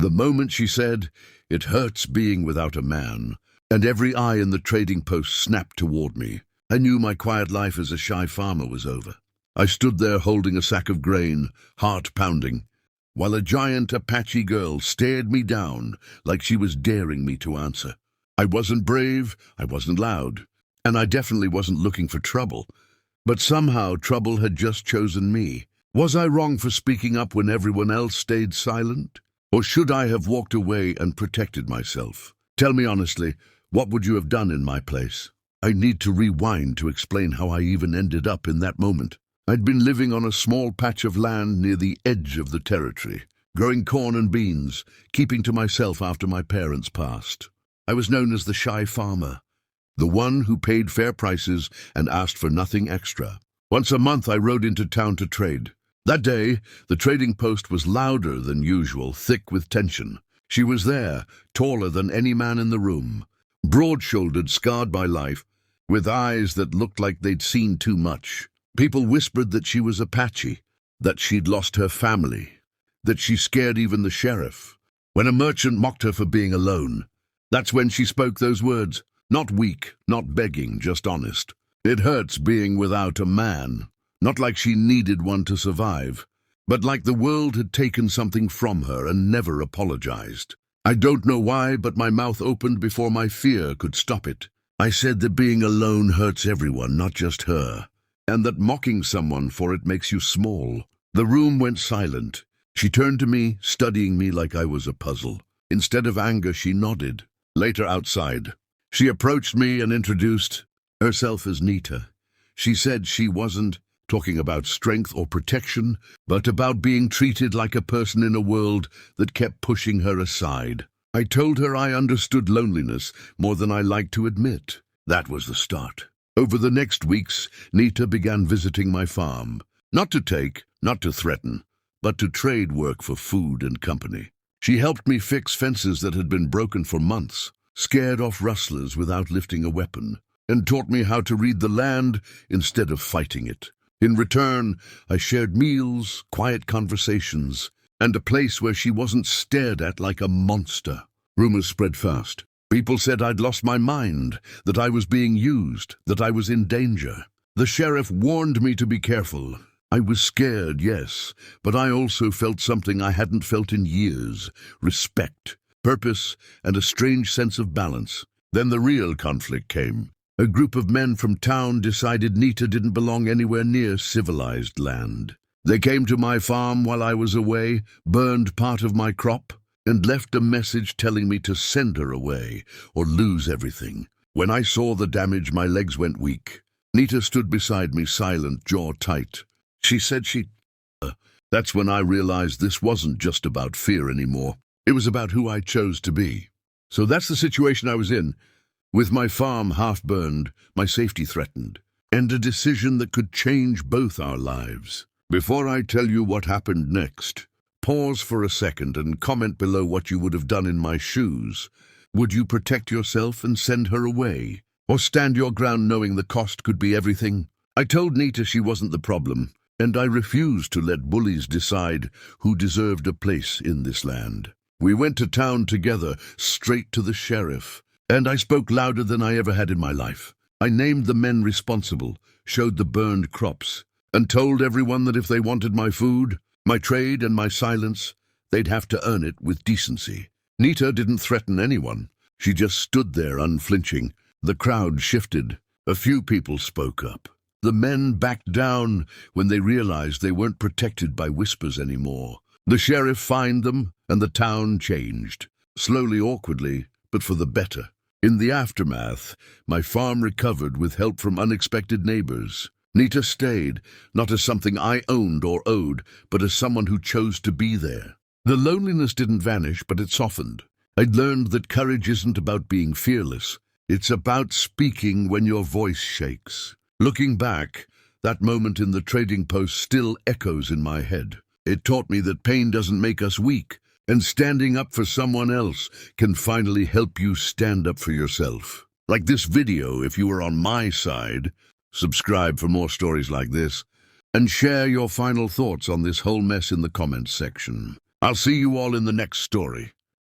The moment she said, "It hurts being without a man," and every eye in the trading post snapped toward me, I knew my quiet life as a shy farmer was over. I stood there holding a sack of grain, heart pounding, while a giant Apache girl stared me down like she was daring me to answer. I wasn't brave, I wasn't loud, and I definitely wasn't looking for trouble. But somehow trouble had just chosen me. Was I wrong for speaking up when everyone else stayed silent? Or should I have walked away and protected myself? Tell me honestly, what would you have done in my place? I need to rewind to explain how I even ended up in that moment. I'd been living on a small patch of land near the edge of the territory, growing corn and beans, keeping to myself after my parents passed. I was known as the shy farmer, the one who paid fair prices and asked for nothing extra. Once a month I rode into town to trade. That day, the trading post was louder than usual, thick with tension. She was there, taller than any man in the room, broad-shouldered, scarred by life, with eyes that looked like they'd seen too much. People whispered that she was Apache, that she'd lost her family, that she scared even the sheriff. When a merchant mocked her for being alone, that's when she spoke those words. Not weak, not begging, just honest. It hurts being without a man. Not like she needed one to survive, but like the world had taken something from her and never apologized. I don't know why, but my mouth opened before my fear could stop it. I said that being alone hurts everyone, not just her, and that mocking someone for it makes you small. The room went silent. She turned to me, studying me like I was a puzzle. Instead of anger, she nodded. Later, outside, she approached me and introduced herself as Nita. She said she wasn't talking about strength or protection, but about being treated like a person in a world that kept pushing her aside. I told her I understood loneliness more than I liked to admit. That was the start. Over the next weeks, Nita began visiting my farm. Not to take, not to threaten, but to trade work for food and company. She helped me fix fences that had been broken for months, scared off rustlers without lifting a weapon, and taught me how to read the land instead of fighting it. In return, I shared meals, quiet conversations, and a place where she wasn't stared at like a monster. Rumors spread fast. People said I'd lost my mind, that I was being used, that I was in danger. The sheriff warned me to be careful. I was scared, yes, but I also felt something I hadn't felt in years: respect, purpose, and a strange sense of balance. Then the real conflict came. A group of men from town decided Nita didn't belong anywhere near civilized land. They came to my farm while I was away, burned part of my crop, and left a message telling me to send her away or lose everything. When I saw the damage, my legs went weak. Nita stood beside me, silent, jaw tight. She said That's when I realized this wasn't just about fear anymore. It was about who I chose to be. So that's the situation I was in. With my farm half-burned, my safety threatened, and a decision that could change both our lives. Before I tell you what happened next, pause for a second and comment below what you would have done in my shoes. Would you protect yourself and send her away? Or stand your ground knowing the cost could be everything? I told Nita she wasn't the problem, and I refused to let bullies decide who deserved a place in this land. We went to town together, straight to the sheriff. And I spoke louder than I ever had in my life. I named the men responsible, showed the burned crops, and told everyone that if they wanted my food, my trade, and my silence, they'd have to earn it with decency. Nita didn't threaten anyone. She just stood there unflinching. The crowd shifted. A few people spoke up. The men backed down when they realized they weren't protected by whispers anymore. The sheriff fined them, and the town changed. Slowly, awkwardly, but for the better. In the aftermath, my farm recovered with help from unexpected neighbors. Nita stayed, not as something I owned or owed, but as someone who chose to be there. The loneliness didn't vanish, but it softened. I'd learned that courage isn't about being fearless. It's about speaking when your voice shakes. Looking back, that moment in the trading post still echoes in my head. It taught me that pain doesn't make us weak, and standing up for someone else can finally help you stand up for yourself. Like this video if you were on my side. Subscribe for more stories like this, and share your final thoughts on this whole mess in the comments section. I'll see you all in the next story.